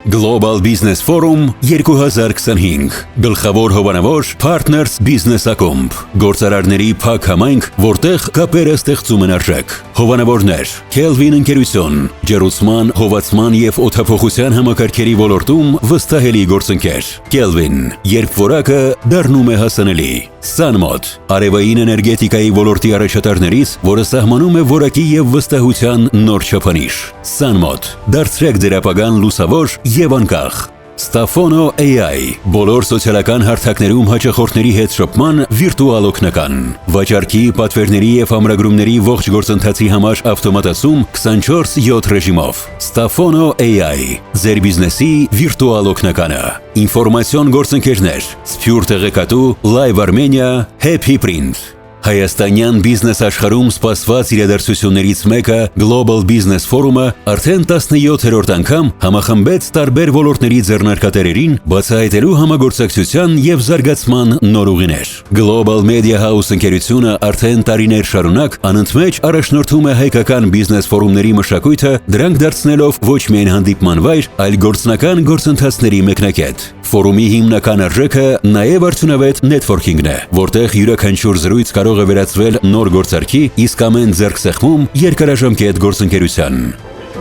Global Business Forum 2025 Գլխավոր հովանավոր Partners Business Ակումբ Գործարարների փակ համայնք, որտեղ կապերը ստեղծում են արժեք։ Հովանավորներ Kelvin ընկերություն Ջերուսման, հովացման եւ օդափոխության համակարգերի ոլորտում վստահելի գործընկեր։ Kelvin երբ որակը դառնում է հասանելի։ Sunmod արևային էներգետիկայի ոլորտի առաջատարներից, որը սահմանում է որակի եւ վստահության նոր չափանիշ։ Sunmod դարձրեք ձեր ապագան լուսավոր եւ անկախ։ Stafono AI բոլոր սոցիալական հարթակներում հաճախորդների հետ շփման վիրտուալ օգնական։ Վաճառքի, պատվերների եւ ամրագրումների ողջ գործընթացի համար ավտոմատացում 24/7 ռեժիմով։ Stafono AI ձեր բիզնեսի վիրտուալ օգնականը։ Ինֆորմացիոն գործընկերներ Սփյուռ տեղեկատու Live Armenia Happy Print Հայաստանյան բիզնես աշխարհում սպասված իրադարձություններից մեկը Global Business Forum-ը արդեն 17-րդ անգամ համախմբեց տարբեր ոլորտների ձեռնարկատերերին բացահայտելու համագործակցության եւ զարգացման նոր ուղիներ։ Global Media House ընկերությունը արդեն տարիներ շարունակ անընդմեջ առաջնորդում է հայկական բիզնես ֆորումների մշակույթը, դրանք դարձնելով ոչ միայն հանդիպման վայր, այլ գործնական գործընթացների մեկնակետ։ Ֆորումի հիմնական արժեքը նաև արդյունավետ նեթվորքինգն է, որտեղ յուրաքանչյուր զրույց կարող է վերածվել նոր գործարքի, իսկ ամեն ձեռքսեղմում երկարաժամկետ գործընկերության։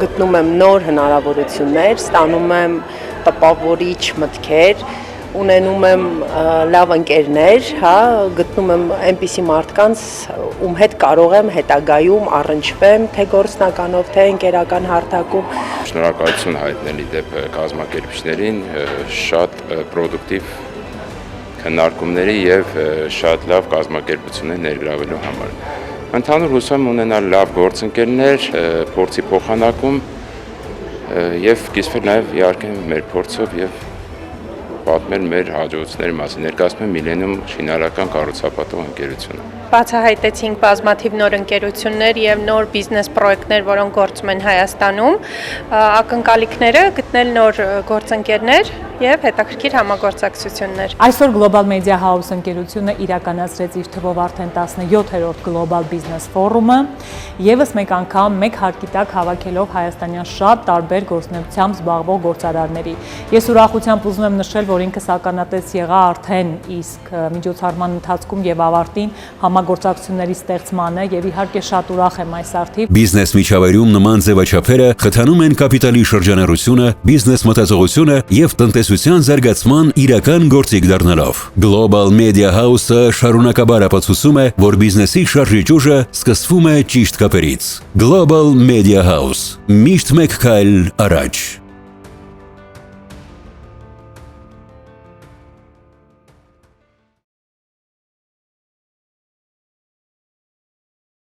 Գտնում եմ նոր հնարավորություններ, ստանում եմ տպավորիչ մտքեր, ունենում եմ լավ ընկերներ, գտնում եմ այնպիսի մարդկանց, ում հետ կարող եմ հետագայում առնչվեմ, թե գործնականով, թե ընկերական հարթակում։ Շնորհակալություն հայտնելի դեպ կազմակերպիչներին, շատ պրոդուկտիվ քննարկումների եւ շատ լավ կազմակերպություններ ներգրավելու համար։ Ընդհանուր հուսամ ունենալ լավ գործընկերներ, փորձի փոխանակում եւ կիսվել նաեւ իհարկե մեր փորձով եւ պատմել մեր հաջողությունների մասին, ներկայացնում եմ Millennium շինարարական կառուցապատող ընկերությունը։ Բացահայտեցինք բազմաթիվ նոր ընկերություններ եւ նոր բիզնես պրոյեկտներ, որոնք գործում են Հայաստանում, ակնկալիքները գտնել նոր գործընկերներ եւ հետաքրքիր համագործակցություններ։ Այսօր Global Media House ընկերությունը իրականացրեց իր թվով արդեն 17-րդ Global Business Forum-ը, եւս մեկ անգամ մեկ հարկի տակ հավաքելով հայաստանյան շատ տարբեր գործունեությամբ զբաղվող գործարարների։ Ես ուրախությամբ ուզում եմ նշել, որ ինքս ականատես եղա արդեն իսկ միջոցառման ընթացքում եւ ավարտին համագործակցությունների ստեղծմանը եւ իհարկե շատ ուրախ եմ այս արդիվ։ Բիզնես միջավայրում նման ձևաչափերը խթանում են կապիտալի շրջանառությունը, բիզնես մտածողությունը եւ տնտեսության զարգացման իրական գործիք դառնալով։ Global Media House-ը շարունակաբար ապացուցում է, որ բիզնեսի շարժիչ ուժը սկսվում է ճիշտ կապերից։ Global Media House միշտ մեկ քայլ առաջ։